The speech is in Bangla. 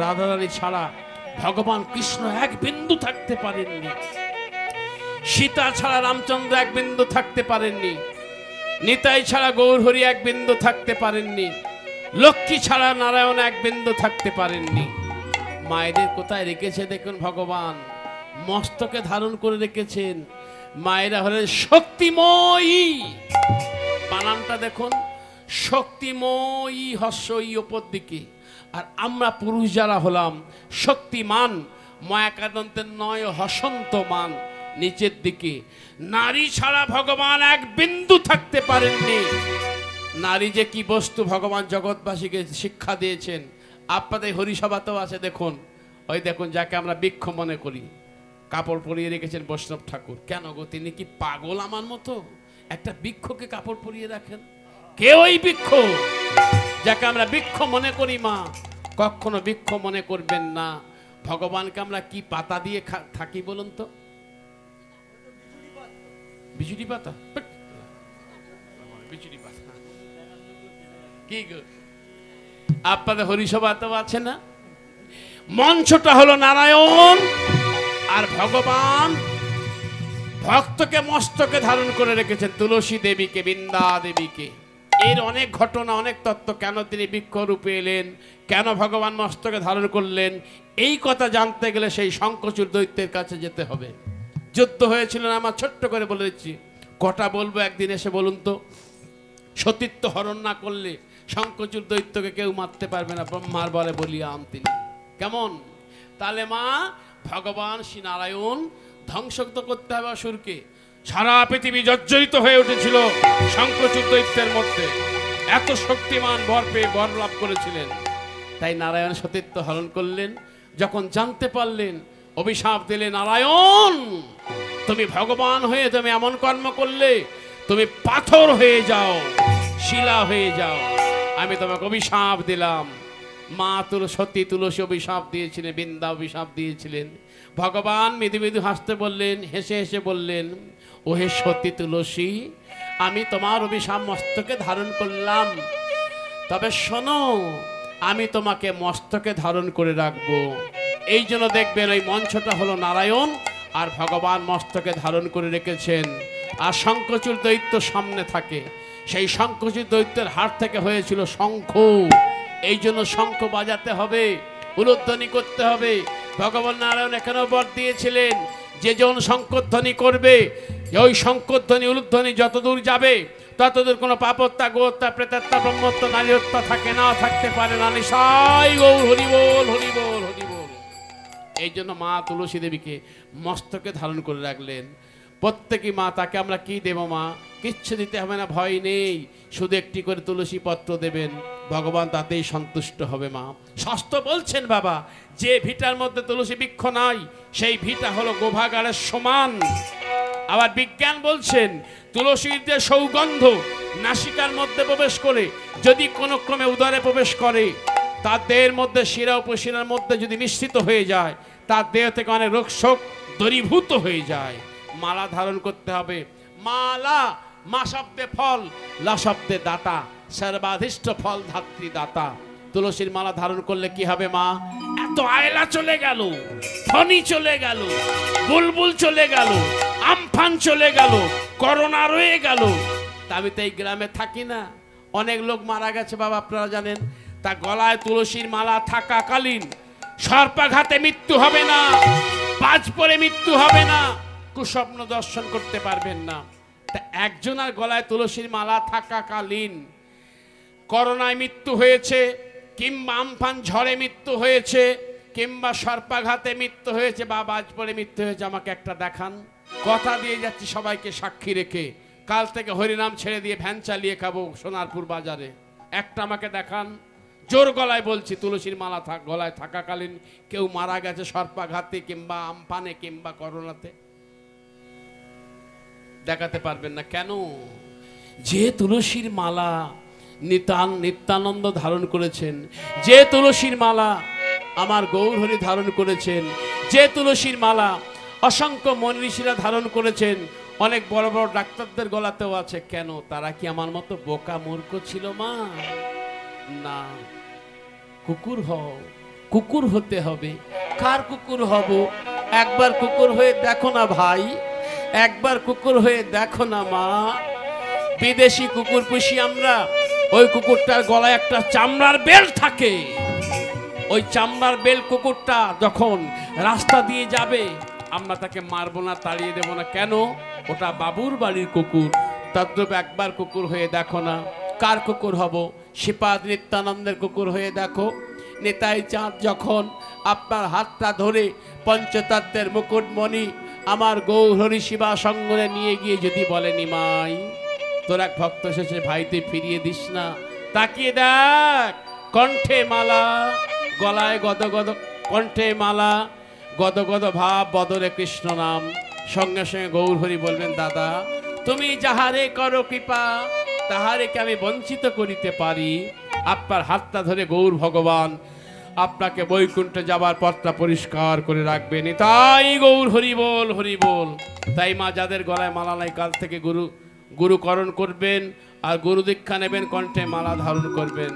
রাধারানী ছাড়া ভগবান কৃষ্ণ এক বিন্দু থাকতে পারেননি, সীতা ছাড়া রামচন্দ্র এক বিন্দু থাকতে পারেননি, নিতাই ছাড়া গৌরহরি এক বিন্দু থাকতে পারেননি, লক্ষ্মী ছাড়া নারায়ণ এক বিন্দু থাকতে পারেননি। মায়েদের কোথায় রেখেছে দেখুন, ভগবান মস্তকে ধারণ করে রেখেছেন। মায়েরা হলেন শক্তিময়ী, বানানটা দেখুন, শক্তিময়ী হস্যই ওপর দিকে, আর আমরা পুরুষ যারা হলাম শক্তিমান, মায়াকাদন্তের নয় হসন্ত মান নিচের দিকে। নারী ছাড়া ভগবান এক বিন্দু থাকতে পারেননি। নারী যে কি বস্তু ভগবান জগৎবাসীকে শিক্ষা দিয়েছেন। আপনাদের হরিসভাতেও আছে দেখুন, ওই দেখুন যাকে আমরা বৃক্ষ মনে করি, কাপড় পরিয়ে রেখেছেন বৈষ্ণব ঠাকুর। কেন গো, তিনি কি পাগল আমার মতো? একটা বৃক্ষকে কাপড় পরিয়ে রাখেন? কে ওই বৃক্ষ যাকে আমরা বৃক্ষ মনে করি? মা কখনো বৃক্ষ মনে করবেন না। ভগবানকে আমরা কি পাতা দিয়ে থাকি বলুন তো? বিজুলি পাতা, বিজুলি পাতা কি গো? আপনাদের হরিসভাতেও আছে না? মঞ্চটা হলো নারায়ণ, আর ভগবান ভক্তকে মস্তকে ধারণ করে রেখেছেন, তুলসী দেবীকে, বৃন্দা দেবীকে। এর অনেক ঘটনা, অনেক তত্ত্ব, কেন তিনি বৃক্ষ রূপে এলেন, কেন ভগবান মস্তকে ধারণ করলেন, এই কথা জানতে গেলে সেই শঙ্খচূড় দৈত্যের কাছে যেতে হবে। যুদ্ধ হয়েছিল না, আমার ছোট্ট করে বলে দিচ্ছি, কটা বলবো একদিন এসে বলুন তো। সতীত্ব হরণ না করলে শঙ্খচূড় দৈত্যকে কেউ মারতে পারবে না, ব্রহ্মার বলে বলিয়ান তিনি। কেমন? তাহলে মা ভগবান শ্রী নারায়ণ ধ্বংস করতে হবে অসুরকে। সারা পৃথিবী জর্জরিত হয়ে উঠেছিল শঙ্খচূড় দৈত্যের মধ্যে, এত শক্তিমান বর পেয়ে বর লাভ করেছিলেন। তাই নারায়ণ সতীত্ব হরণ করলেন। যখন জানতে পারলেন, অভিশাপ দিলেন, নারায়ণ তুমি ভগবান হয়ে তুমি এমন কর্ম করলে, তুমি পাথর হয়ে যাও, শিলা হয়ে যাও, আমি তোমাকে অভিশাপ দিলাম। মা সতী তুলসী অভিশাপ দিয়েছিলেন, বৃন্দা অভিশাপ দিয়েছিলেন। ভগবান মৃদু মৃদু হাসতে বললেন, হেসে হেসে বললেন, ও হে সতী তুলসী, আমি তোমার অভিশাপ মস্তকে ধারণ করলাম, তবে শোনো, আমি তোমাকে মস্তকে ধারণ করে রাখবো। এই জন্য দেখবেন ওই মঞ্চটা হলো নারায়ণ, আর ভগবান মস্তকে ধারণ করে রেখেছেন। আর শঙ্খচূড় দৈত্য সামনে থাকে, সেই শঙ্খচূড় দৈত্যের হাত থেকে হয়েছিল শঙ্খ। এই জন্য শঙ্খ বাজাতে হবে, উলুধ্বনি করতে হবে। ভগবান নারায়ণ এখানেও বর দিয়েছিলেন, যে জন শঙ্খধ্বনি করবে, ওই শঙ্খধ্বনি উলুধ্বনি যতদূর যাবে ততদূর কোনো পাপত্তা, গোহত্যা, প্রেতাত্মা, ব্রহ্মত্ব, নারী হত্যা থাকে না, থাকতে পারে না। নিশাই গৌর হরি বল, হরি বল, হরি বল। এই জন্য মা তুলসী দেবীকে মস্তকে ধারণ করে রাখলেন। প্রত্যেকই মা, তাকে আমরা কি দেব মা? কিচ্ছু দিতে হবে না, ভয় নেই, শুধু একটি করে তুলসী পত্র দেবেন, ভগবান তাতেই সন্তুষ্ট হবে মা। শাস্ত্র বলছেন বাবা, যে ভিটার মধ্যে তুলসী বৃক্ষ নাই, সেই ভিটা হলো গোভাগারের সমান। আবার বিজ্ঞান বলছেন, তুলসীর যে সৌগন্ধ নাসিকার মধ্যে প্রবেশ করে, যদি কোনো ক্রমে উদরে প্রবেশ করে, তার দেহের মধ্যে শিরা উপশিরার মধ্যে যদি মিশ্রিত হয়ে যায়, তার দেহ থেকে অনেক রোগ শোক দূরীভূত হয়ে যায়। মালা ধারণ করতে হবে। মালা, মা শব্দে ফল, লা শব্দে দাতা, সর্বাধিষ্ঠ ফল ধাত্রী দাতা। তুলসীর মালা ধারণ করলে কি হবে মা? এত আয়লা চলে গেল, ফণি চলে গেল, বুলবুল চলে গেল, আমফান চলে গেল, করোনা রয়ে গেল। তা আমি তো এই গ্রামে থাকি না, অনেক লোক মারা গেছে বাবা, আপনারা জানেন। তা গলায় তুলসীর মালা থাকাকালীন সর্পাঘাতে মৃত্যু হবে না, বাজ পড়ে মৃত্যু হবে না, কুস্বপ্ন দর্শন করতে পারবেন না। তা একজনের গলায় তুলসীর মালা থাকাকালীন করোনায় মৃত্যু হয়েছে, কিংবা আমফান ঝড়ে মৃত্যু হয়েছে, কিংবা সর্পাঘাতে মৃত্যু হয়েছে, বা বাজ পড়ে মৃত্যু হয়েছে, আমাকে একটা দেখান। কথা দিয়ে যাচ্ছি সবাইকে সাক্ষী রেখে, কাল থেকে হরিনাম ছেড়ে দিয়ে ভ্যান চালিয়ে খাবো সোনারপুর বাজারে। একটা আমাকে দেখান, জোর গলায় বলছি, তুলসীর মালা গলায় থাকাকালীন কেউ মারা গেছে সর্পাঘাতে, কিংবা আমফানে, কিংবা করোনাতে। দেখাতে পারবেন না কেন? যে তুলসীর মালা নিত্যানন্দ ধারণ করেছেন, যে তুলসীর মালা আমার গৌরহরি ধারণ করেছেন, যে তুলসীর মালা অসংখ্য মনীষীরা ধারণ করেছেন, অনেক বড় বড় ডাক্তারদের গলাতেও আছে। কেন? তারা কি আমার মতো বোকা মূর্খ ছিল মা? না। কুকুর হও, কুকুর হতে হবে। কার কুকুর হব? একবার কুকুর হয়ে দেখো না ভাই, একবার কুকুর হয়ে দেখো না মা। বিদেশি কুকুর পুষি আমরা, ওই কুকুরটার গলায় একটা চামড়ার বেল্ট থাকে। ওই চামড়ার বেল্ট কুকুরটা যখন রাস্তা দিয়ে যাবে, আমরা তাকে মারবো না, তাড়িয়ে দেবো না। কেন? ওটা বাবুর বাড়ির কুকুর। তদ্রূপ একবার কুকুর হয়ে দেখো না। কার কুকুর হব? শ্রীপাদ নিত্যানন্দের কুকুর হয়ে দেখো। নিতাই চাঁদ যখন আপনার হাতটা ধরে পঞ্চতত্ত্বের মুকুটমণি আমার গৌরহরি শিবা সঙ্গনে নিয়ে গিয়ে যদি বলে, নিমাই তোর এক ভক্ত শেষে ভাই তুই ফিরিয়ে দিস না, তাকিয়ে দেখ কণ্ঠে মালা, গলায় গদগদ, কণ্ঠে মালা, গদগদ ভাব, বদরে কৃষ্ণ নাম। সঙ্গে সঙ্গে গৌরহরি বলবেন, দাদা তুমি যাহারে করো কৃপা, তাহারেকে আমি বঞ্চিত করিতে পারি। আপনার হাতটা ধরে গৌর ভগবান আপনাকে বৈকুণ্ঠে যাবার পথটা পরিষ্কার করে রাখবেন। তাই গৌর হরি বল, হরি বল। তাই মা যাদের গলায় মালা নাই, কাল থেকে গুরুকরণ করবেন আর গুরু দীক্ষা নেবেন, কণ্ঠে মালা ধারণ করবেন।